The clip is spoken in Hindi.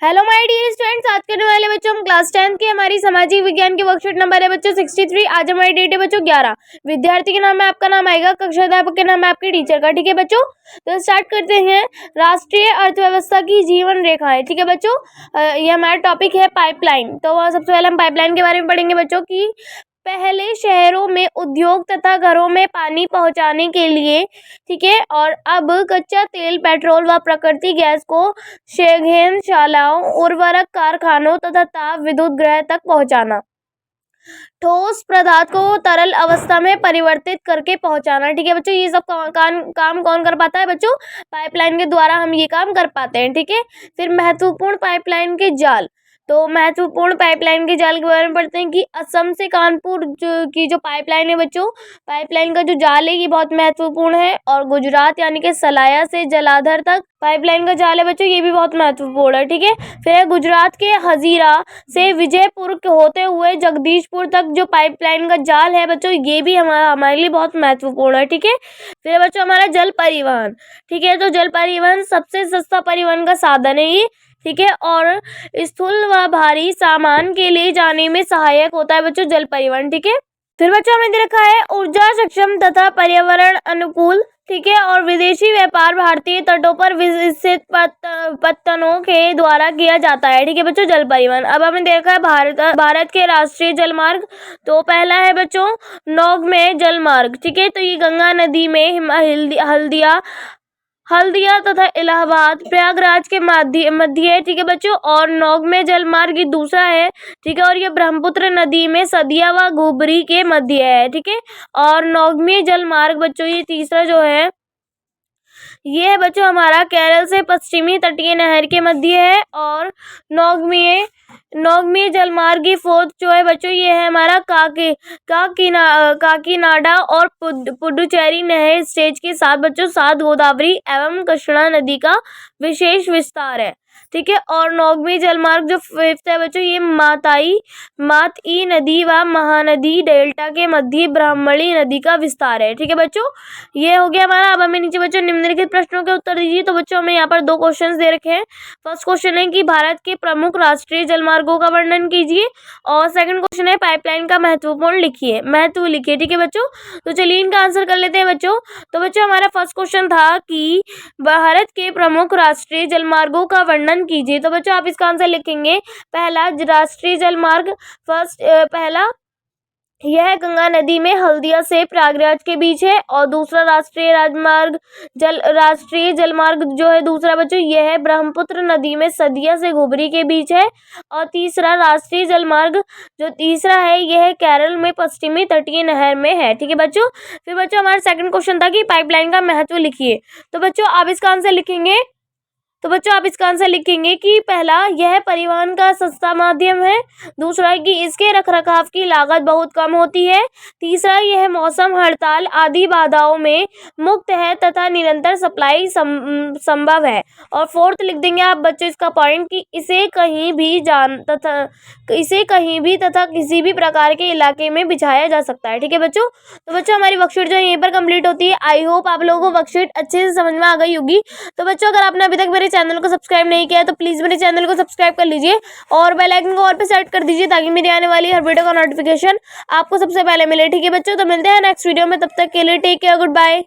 हेलो माय डियर स्टूडेंट्स, आज करने वाले बच्चों हम क्लास 10 की हमारी सामाजिक विज्ञान की वर्कशीट नंबर है बच्चों 63। आज हमारी डेट है बच्चों 11। विद्यार्थी के नाम में आपका नाम आएगा, कक्षा अध्यापक के नाम है आपके टीचर का। ठीक है बच्चों, तो स्टार्ट करते हैं। राष्ट्रीय अर्थव्यवस्था की जीवन रेखाएं। ठीक है बच्चों, ये हमारा टॉपिक है पाइपलाइन। तो सबसे पहले हम पाइपलाइन के बारे में पढ़ेंगे बच्चों की। पहले शहरों में उद्योग तथा घरों में पानी पहुंचाने के लिए, ठीक है, और अब कच्चा तेल, पेट्रोल व प्राकृतिक गैस को शैलशालाओं, उर्वरक कारखानों तथा ताप विद्युत गृह तक पहुंचाना, ठोस पदार्थ को तरल अवस्था में परिवर्तित करके पहुंचाना। ठीक है बच्चों, ये सब काम कौन कर पाता है बच्चों? पाइपलाइन के द्वारा हम ये काम कर पाते हैं। ठीक है, फिर महत्वपूर्ण पाइपलाइन के जाल। तो महत्वपूर्ण पाइपलाइन के जाल के बारे में पढ़ते हैं कि असम से कानपुर की जो पाइपलाइन है बच्चों, पाइपलाइन का जो जाल है ये बहुत महत्वपूर्ण है। और गुजरात यानी कि सलाया से जलाधर तक पाइपलाइन का जाल है बच्चों, ये भी बहुत महत्वपूर्ण है। ठीक है, फिर गुजरात के हजीरा से विजयपुर होते हुए जगदीशपुर तक जो पाइपलाइन का जाल है बच्चों, ये भी हमारे लिए बहुत महत्वपूर्ण है। ठीक है, फिर बच्चों हमारा जल परिवहन। ठीक है, तो जल परिवहन सबसे सस्ता परिवहन का साधन है ये। ठीक है, और स्थूल व भारी सामान के ले जाने में सहायक होता है बच्चों जल परिवहन। ठीक है, फिर बच्चों हमने दे रखा है ऊर्जा सक्षम तथा पर्यावरण अनुकूल। ठीक है, और विदेशी व्यापार भारतीय तटों पर विकसित पत्तनों के द्वारा किया जाता है। ठीक है बच्चों, जल परिवहन। अब हमने देखा है भारत के राष्ट्रीय जलमार्ग। तो पहला है बच्चों नौगमे जलमार्ग। ठीक है, तो ये गंगा नदी में हल्दिया तथा इलाहाबाद प्रयागराज के मध्य है। ठीक है बच्चों, और नौगमे जलमार्ग दूसरा है। ठीक है, और ये ब्रह्मपुत्र नदी में सदिया व गोबरी के मध्य है। ठीक है, और नौगमे जलमार्ग बच्चों ये तीसरा जो है ये है बच्चों हमारा केरल से पश्चिमी तटीय नहर के मध्य है। और नौगमे जलमार्ग की फोर्थ जो है बच्चों ये है हमारा काकीनाडा और पुडुचेरी नहर स्टेज के साथ बच्चों साथ गोदावरी एवं कृष्णा नदी का विशेष विस्तार है। ठीक है, और नौगमे जलमार्ग जो फिफ्थ है बच्चों ये मातई नदी व महानदी डेल्टा के मध्य ब्राह्मणी नदी का विस्तार है। ठीक है बच्चों, ये हो गया हमारा। अब हमें नीचे बच्चों निम्नलिखित प्रश्नों के उत्तर दीजिए। तो बच्चों हमें यहाँ पर दो क्वेश्चंस दे रखे हैं। फर्स्ट क्वेश्चन है कि भारत के प्रमुख राष्ट्रीय जलमार्गों का वर्णन कीजिए, और सेकंड क्वेश्चन है पाइपलाइन का महत्व लिखिए। ठीक है बच्चों, तो चलिए इनका आंसर कर लेते हैं बच्चों। तो बच्चों हमारा फर्स्ट क्वेश्चन था कि भारत के प्रमुख राष्ट्रीय जलमार्गों का वर्णन कीजिए। तो बच्चों आप इसका आंसर लिखेंगे। पहला राष्ट्रीय जलमार्ग, पहला यह गंगा नदी में हल्दिया से प्रयागराज के बीच है। और दूसरा राष्ट्रीय जलमार्ग जो है दूसरा बच्चों यह है ब्रह्मपुत्र नदी में सदिया से गोबरी के बीच है। और तीसरा राष्ट्रीय जलमार्ग जो तीसरा है यह केरल में पश्चिमी तटीय नहर में है। ठीक है बच्चों, फिर बच्चों हमारा सेकंड क्वेश्चन था कि पाइपलाइन का महत्व लिखिए। तो बच्चों आप इसका आंसर लिखेंगे। तो बच्चों आप इसका आंसर लिखेंगे कि पहला यह परिवहन का सस्ता माध्यम है। दूसरा है कि इसके रखरखाव की लागत बहुत कम होती है। तीसरा यह मौसम हड़ताल आदि बाधाओं में मुक्त है तथा निरंतर सप्लाई संभव है। और फोर्थ लिख देंगे आप बच्चों इसका पॉइंट कि इसे कहीं भी तथा किसी भी प्रकार के इलाके में बिछाया जा सकता है। ठीक है बच्चों, तो बच्चों हमारी वर्कशीट जो है यहीं पर कंप्लीट होती है। आई होप आप लोगों को वर्कशीट अच्छे से समझ में आ गई होगी। तो बच्चों अगर आपने अभी तक मेरे चैनल को सब्सक्राइब नहीं किया है तो प्लीज मेरे चैनल को सब्सक्राइब कर लीजिए और बेल आइकन को ऑल पे सेट कर दीजिए ताकि मेरी आने वाली हर वीडियो का नोटिफिकेशन आपको सबसे पहले मिले। ठीक है बच्चों, तो मिलते हैं नेक्स्ट वीडियो में, तब तक के लिए टेक केयर, गुड बाय।